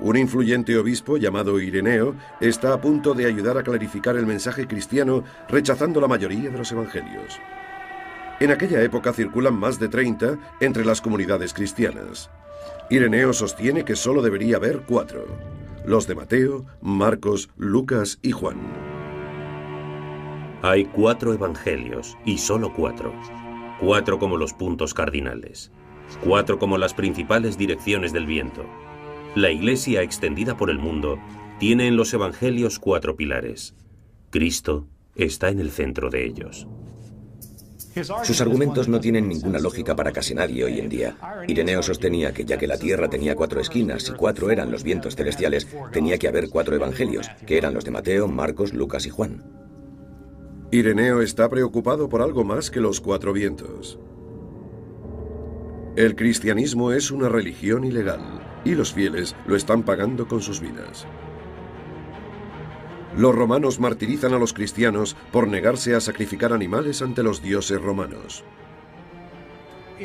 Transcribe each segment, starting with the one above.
Un influyente obispo llamado Ireneo está a punto de ayudar a clarificar el mensaje cristiano, rechazando la mayoría de los evangelios. En aquella época circulan más de 30 entre las comunidades cristianas. Ireneo sostiene que solo debería haber 4: los de Mateo, Marcos, Lucas y Juan. Hay 4 evangelios, y solo 4. 4 como los puntos cardinales. 4 como las principales direcciones del viento. La Iglesia extendida por el mundo tiene en los evangelios 4 pilares. Cristo está en el centro de ellos. Sus argumentos no tienen ninguna lógica para casi nadie hoy en día. Ireneo sostenía que ya que la Tierra tenía 4 esquinas y 4 eran los vientos celestiales, tenía que haber 4 evangelios, que eran los de Mateo, Marcos, Lucas y Juan. Ireneo está preocupado por algo más que los 4 vientos. El cristianismo es una religión ilegal, y los fieles lo están pagando con sus vidas. Los romanos martirizan a los cristianos por negarse a sacrificar animales ante los dioses romanos.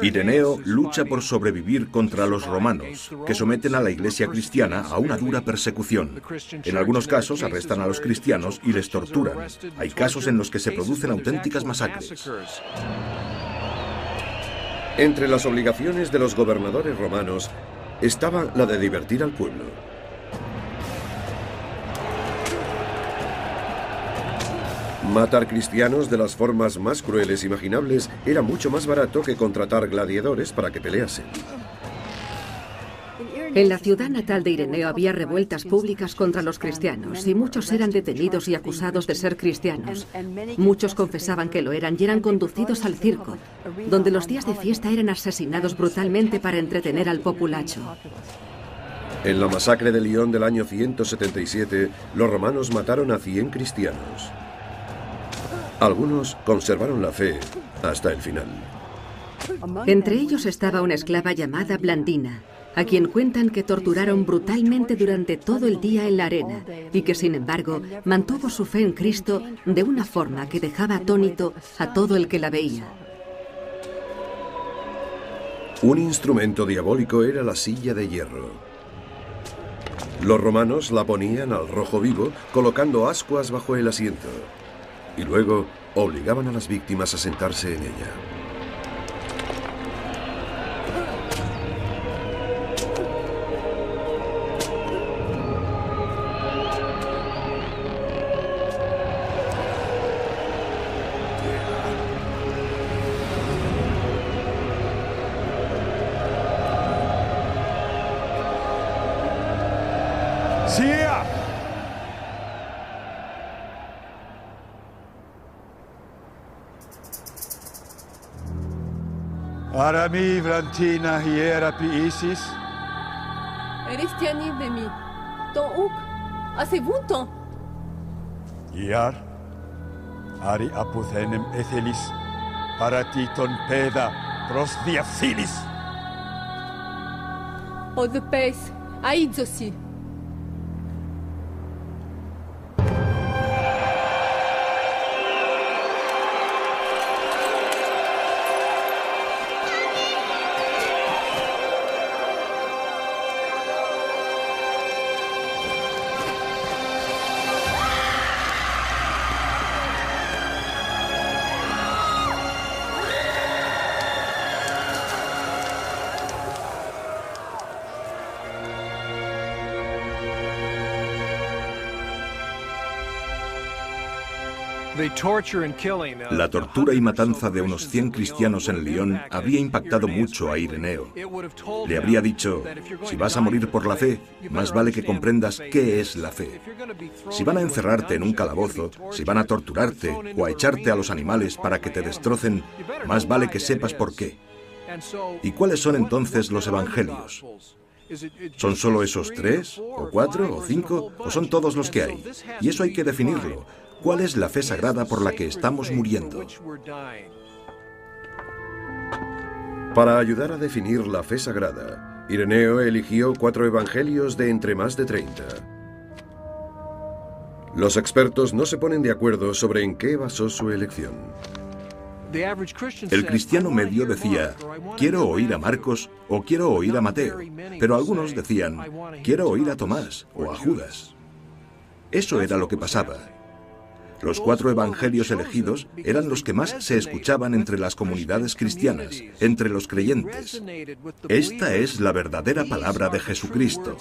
Ireneo lucha por sobrevivir contra los romanos, que someten a la Iglesia cristiana a una dura persecución. En algunos casos arrestan a los cristianos y les torturan. Hay casos en los que se producen auténticas masacres. Entre las obligaciones de los gobernadores romanos estaba la de divertir al pueblo. Matar cristianos de las formas más crueles imaginables era mucho más barato que contratar gladiadores para que peleasen. En la ciudad natal de Ireneo había revueltas públicas contra los cristianos y muchos eran detenidos y acusados de ser cristianos. Muchos confesaban que lo eran y eran conducidos al circo, donde los días de fiesta eran asesinados brutalmente para entretener al populacho. En la masacre de Lyon del año 177, los romanos mataron a 100 cristianos. Algunos conservaron la fe hasta el final. Entre ellos estaba una esclava llamada Blandina, a quien cuentan que torturaron brutalmente durante todo el día en la arena y que, sin embargo, mantuvo su fe en Cristo de una forma que dejaba atónito a todo el que la veía. Un instrumento diabólico era la silla de hierro. Los romanos la ponían al rojo vivo colocando ascuas bajo el asiento y luego obligaban a las víctimas a sentarse en ella. Arami Vrantina hierapi Isis. Eristiani de mi. Ton uk. Hace bunton. Iar. Ari aputhenem ethelis. Paratiton peda. Prosdiafilis. O the pace. Aidzosi. La tortura y matanza de unos 100 cristianos en Lyon había impactado mucho a Ireneo. Le habría dicho, si vas a morir por la fe, más vale que comprendas qué es la fe. Si van a encerrarte en un calabozo, si van a torturarte o a echarte a los animales para que te destrocen, más vale que sepas por qué. ¿Y cuáles son entonces los evangelios? ¿Son solo esos 3, o 4, o 5, o son todos los que hay? Y eso hay que definirlo. ¿Cuál es la fe sagrada por la que estamos muriendo? Para ayudar a definir la fe sagrada, Ireneo eligió 4 evangelios de entre más de 30. Los expertos no se ponen de acuerdo sobre en qué basó su elección. El cristiano medio decía, quiero oír a Marcos o quiero oír a Mateo, pero algunos decían, quiero oír a Tomás o a Judas. Eso era lo que pasaba. Los 4 evangelios elegidos eran los que más se escuchaban entre las comunidades cristianas, entre los creyentes. Esta es la verdadera palabra de Jesucristo.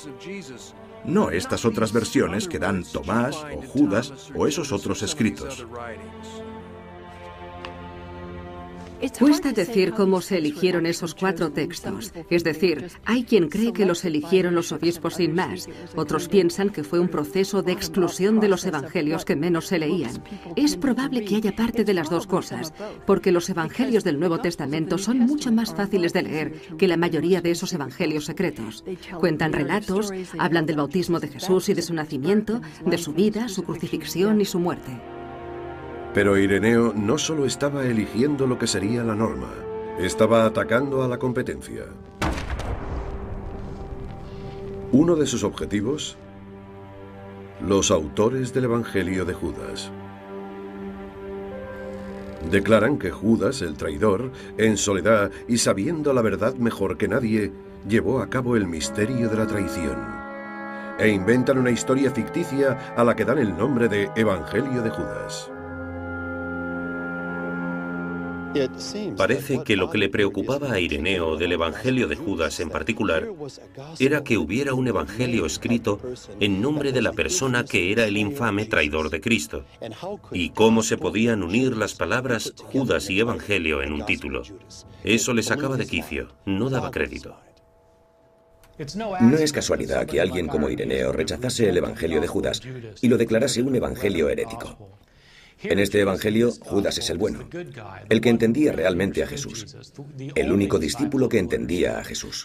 No estas otras versiones que dan Tomás o Judas o esos otros escritos. Cuesta decir cómo se eligieron esos 4 textos. Es decir, hay quien cree que los eligieron los obispos sin más. Otros piensan que fue un proceso de exclusión de los evangelios que menos se leían. Es probable que haya parte de las dos cosas, porque los evangelios del Nuevo Testamento son mucho más fáciles de leer que la mayoría de esos evangelios secretos. Cuentan relatos, hablan del bautismo de Jesús y de su nacimiento, de su vida, su crucifixión y su muerte. Pero Ireneo no solo estaba eligiendo lo que sería la norma, estaba atacando a la competencia. Uno de sus objetivos, los autores del Evangelio de Judas. Declaran que Judas, el traidor, en soledad y sabiendo la verdad mejor que nadie, llevó a cabo el misterio de la traición. E inventan una historia ficticia a la que dan el nombre de Evangelio de Judas. Parece que lo que le preocupaba a Ireneo del Evangelio de Judas en particular era que hubiera un evangelio escrito en nombre de la persona que era el infame traidor de Cristo, y cómo se podían unir las palabras Judas y Evangelio en un título. Eso le sacaba de quicio, no daba crédito. No es casualidad que alguien como Ireneo rechazase el Evangelio de Judas y lo declarase un evangelio herético. En este evangelio, Judas es el bueno, el que entendía realmente a Jesús, el único discípulo que entendía a Jesús.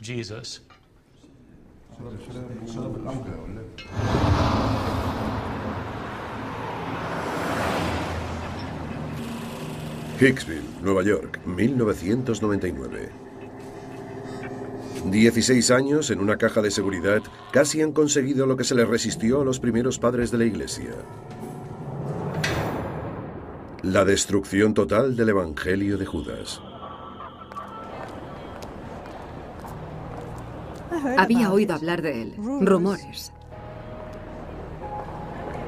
Hicksville, Nueva York, 1999. 16 años en una caja de seguridad casi han conseguido lo que se les resistió a los primeros padres de la Iglesia. La destrucción total del Evangelio de Judas. Había oído hablar de él, rumores.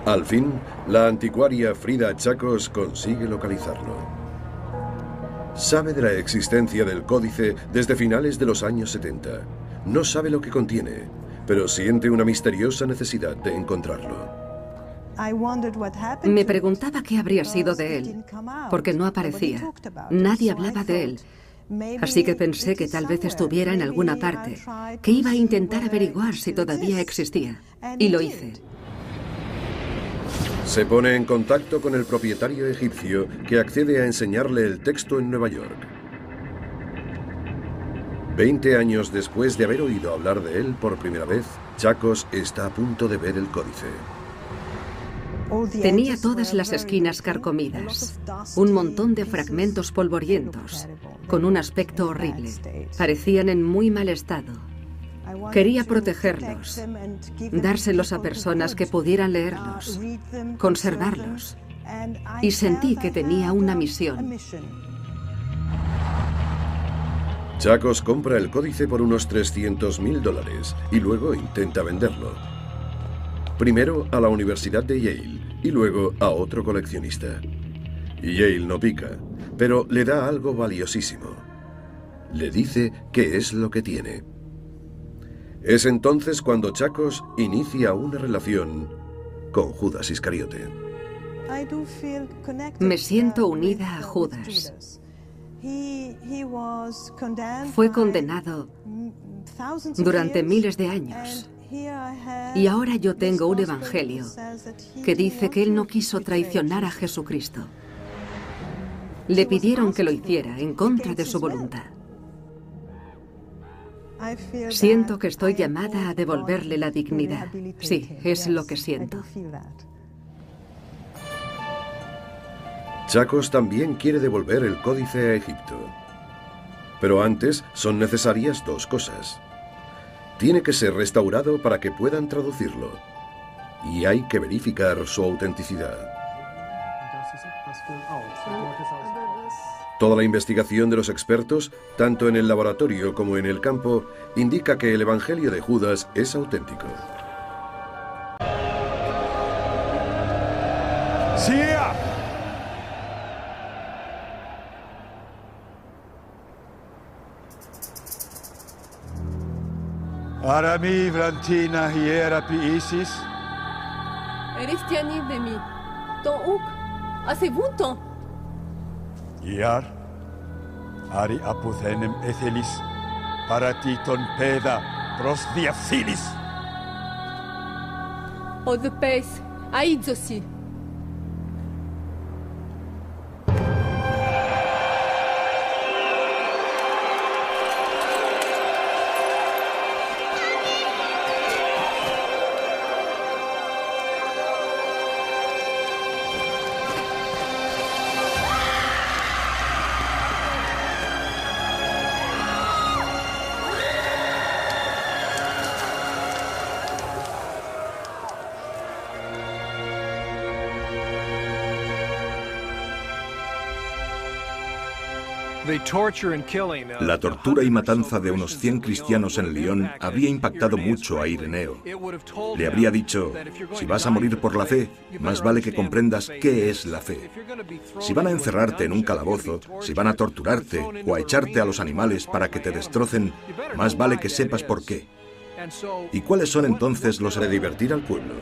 Al fin, la anticuaria Frida Chacos consigue localizarlo. Sabe de la existencia del códice desde finales de los años 70. No sabe lo que contiene, pero siente una misteriosa necesidad de encontrarlo. Me preguntaba qué habría sido de él, porque no aparecía. Nadie hablaba de él. Así que pensé que tal vez estuviera en alguna parte, que iba a intentar averiguar si todavía existía. Y lo hice. Se pone en contacto con el propietario egipcio que accede a enseñarle el texto en Nueva York. 20 años después de haber oído hablar de él por primera vez, Chacos está a punto de ver el códice. Tenía todas las esquinas carcomidas, un montón de fragmentos polvorientos, con un aspecto horrible. Parecían en muy mal estado. Quería protegerlos, dárselos a personas que pudieran leerlos, conservarlos. Y sentí que tenía una misión. Chacos compra el códice por unos $300.000 y luego intenta venderlo. Primero a la Universidad de Yale y luego a otro coleccionista. Y Yale no pica, pero le da algo valiosísimo. Le dice qué es lo que tiene. Es entonces cuando Chacos inicia una relación con Judas Iscariote. Me siento unida a Judas. Fue condenado durante miles de años. Y ahora yo tengo un evangelio que dice que él no quiso traicionar a Jesucristo. Le pidieron que lo hiciera en contra de su voluntad. Siento que estoy llamada a devolverle la dignidad. Sí, es lo que siento. Chacos también quiere devolver el códice a Egipto. Pero antes son necesarias dos cosas. Tiene que ser restaurado para que puedan traducirlo. Y hay que verificar su autenticidad. Toda la investigación de los expertos, tanto en el laboratorio como en el campo, indica que el Evangelio de Judas es auténtico. ¡Sia! Arami Vrantina hierapi Isis. Eristiani de mi. Ton uk. Assez vunton. Iar. Ari aputhenem ethelis. Paratiton peda pros diaphilis. O the pace. Aidzosi. La tortura y matanza de unos 100 cristianos en Lyon había impactado mucho a Ireneo. Le habría dicho, si vas a morir por la fe, más vale que comprendas qué es la fe. Si van a encerrarte en un calabozo, si van a torturarte o a echarte a los animales para que te destrocen, más vale que sepas por qué. ¿Y cuáles son entonces los de divertir al pueblo?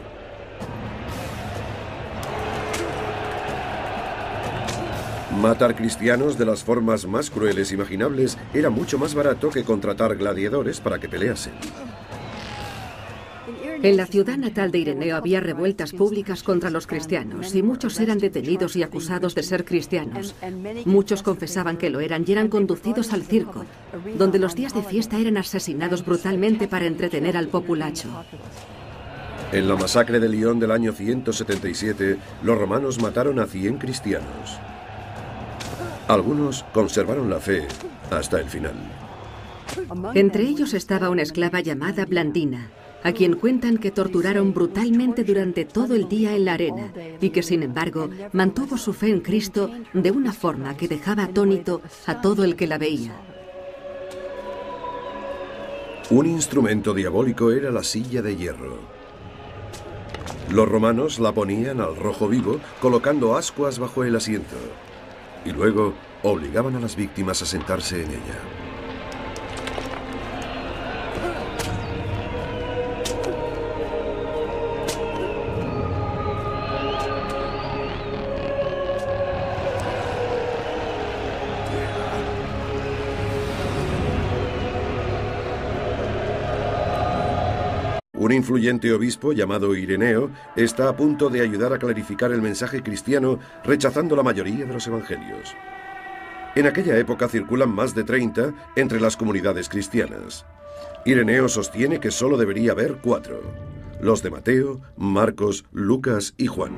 Matar cristianos de las formas más crueles imaginables era mucho más barato que contratar gladiadores para que peleasen. En la ciudad natal de Ireneo había revueltas públicas contra los cristianos y muchos eran detenidos y acusados de ser cristianos. Muchos confesaban que lo eran y eran conducidos al circo, donde los días de fiesta eran asesinados brutalmente para entretener al populacho. En la masacre de Lyon del año 177, los romanos mataron a 100 cristianos. Algunos conservaron la fe hasta el final. Entre ellos estaba una esclava llamada Blandina, a quien cuentan que torturaron brutalmente durante todo el día en la arena y que, sin embargo, mantuvo su fe en Cristo de una forma que dejaba atónito a todo el que la veía. Un instrumento diabólico era la silla de hierro. Los romanos la ponían al rojo vivo colocando ascuas bajo el asiento y luego obligaban a las víctimas a sentarse en ella. Un influyente obispo llamado Ireneo está a punto de ayudar a clarificar el mensaje cristiano rechazando la mayoría de los evangelios. En aquella época circulan más de 30 entre las comunidades cristianas. Ireneo sostiene que solo debería haber 4, los de Mateo, Marcos, Lucas y Juan.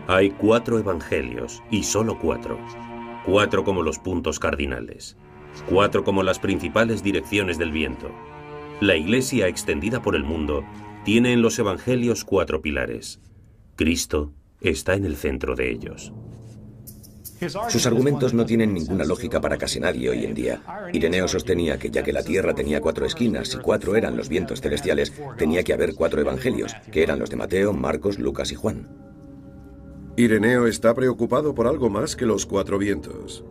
Hay 4 evangelios y solo 4. 4 como los puntos cardinales. 4 como las principales direcciones del viento. La Iglesia extendida por el mundo tiene en los evangelios 4 pilares. Cristo está en el centro de ellos. Sus argumentos no tienen ninguna lógica para casi nadie hoy en día. Ireneo sostenía que ya que la Tierra tenía 4 esquinas y 4 eran los vientos celestiales, tenía que haber 4 evangelios, que eran los de Mateo, Marcos, Lucas y Juan. Ireneo está preocupado por algo más que los 4 vientos.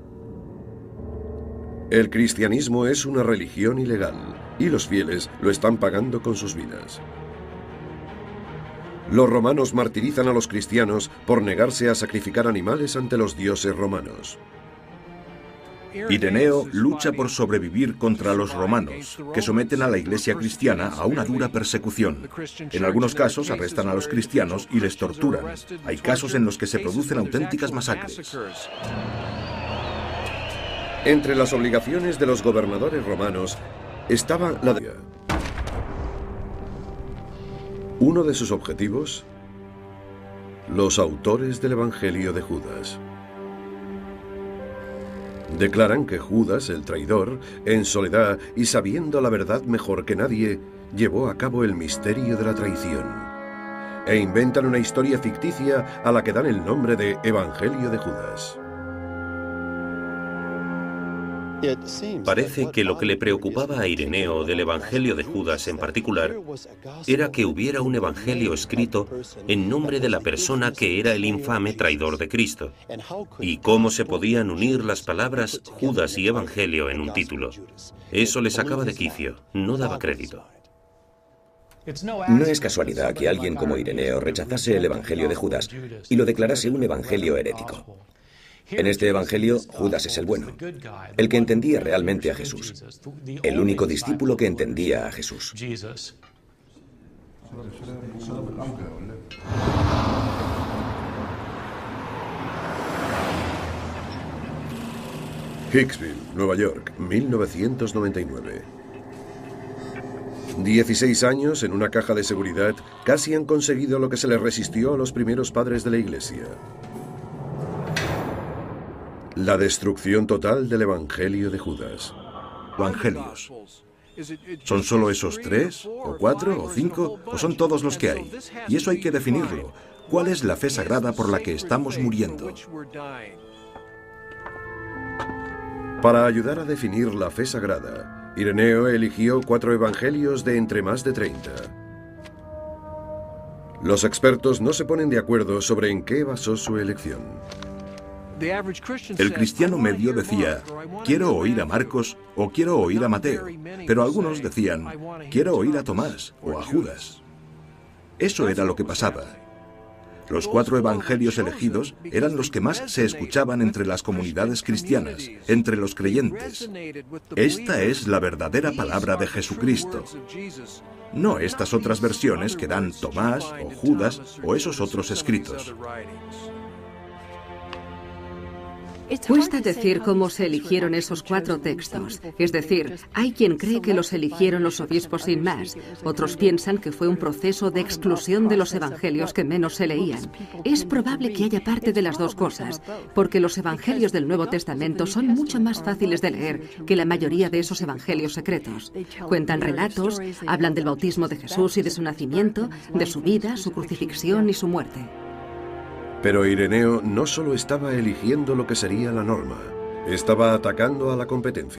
El cristianismo es una religión ilegal y los fieles lo están pagando con sus vidas. Los romanos martirizan a los cristianos por negarse a sacrificar animales ante los dioses romanos. Ireneo lucha por sobrevivir contra los romanos, que someten a la iglesia cristiana a una dura persecución. En algunos casos arrestan a los cristianos y les torturan. Hay casos en los que se producen auténticas masacres. Entre las obligaciones de los gobernadores romanos estaba la de... Uno de sus objetivos, los autores del Evangelio de Judas. Declaran que Judas, el traidor, en soledad y sabiendo la verdad mejor que nadie, llevó a cabo el misterio de la traición. E inventan una historia ficticia a la que dan el nombre de Evangelio de Judas. Parece que lo que le preocupaba a Ireneo del Evangelio de Judas en particular era que hubiera un evangelio escrito en nombre de la persona que era el infame traidor de Cristo, y cómo se podían unir las palabras Judas y Evangelio en un título. Eso le sacaba de quicio, no daba crédito. No es casualidad que alguien como Ireneo rechazase el Evangelio de Judas y lo declarase un evangelio herético. En este evangelio, Judas es el bueno, el que entendía realmente a Jesús, el único discípulo que entendía a Jesús. Hicksville, Nueva York, 1999. 16 años en una caja de seguridad casi han conseguido lo que se les resistió a los primeros padres de la Iglesia. La destrucción total del Evangelio de Judas. Evangelios. ¿Son solo esos 3, o 4, o 5, o son todos los que hay? Y eso hay que definirlo. ¿Cuál es la fe sagrada por la que estamos muriendo? Para ayudar a definir la fe sagrada, Ireneo eligió 4 evangelios de entre más de 30. Los expertos no se ponen de acuerdo sobre en qué basó su elección. El cristiano medio decía, quiero oír a Marcos o quiero oír a Mateo, pero algunos decían, quiero oír a Tomás o a Judas. Eso era lo que pasaba. Los 4 evangelios elegidos eran los que más se escuchaban entre las comunidades cristianas, entre los creyentes. Esta es la verdadera palabra de Jesucristo. No estas otras versiones que dan Tomás o Judas o esos otros escritos. Cuesta decir cómo se eligieron esos 4 textos. Es decir, hay quien cree que los eligieron los obispos sin más. Otros piensan que fue un proceso de exclusión de los evangelios que menos se leían. Es probable que haya parte de las dos cosas, porque los evangelios del Nuevo Testamento son mucho más fáciles de leer que la mayoría de esos evangelios secretos. Cuentan relatos, hablan del bautismo de Jesús y de su nacimiento, de su vida, su crucifixión y su muerte. Pero Ireneo no solo estaba eligiendo lo que sería la norma, estaba atacando a la competencia.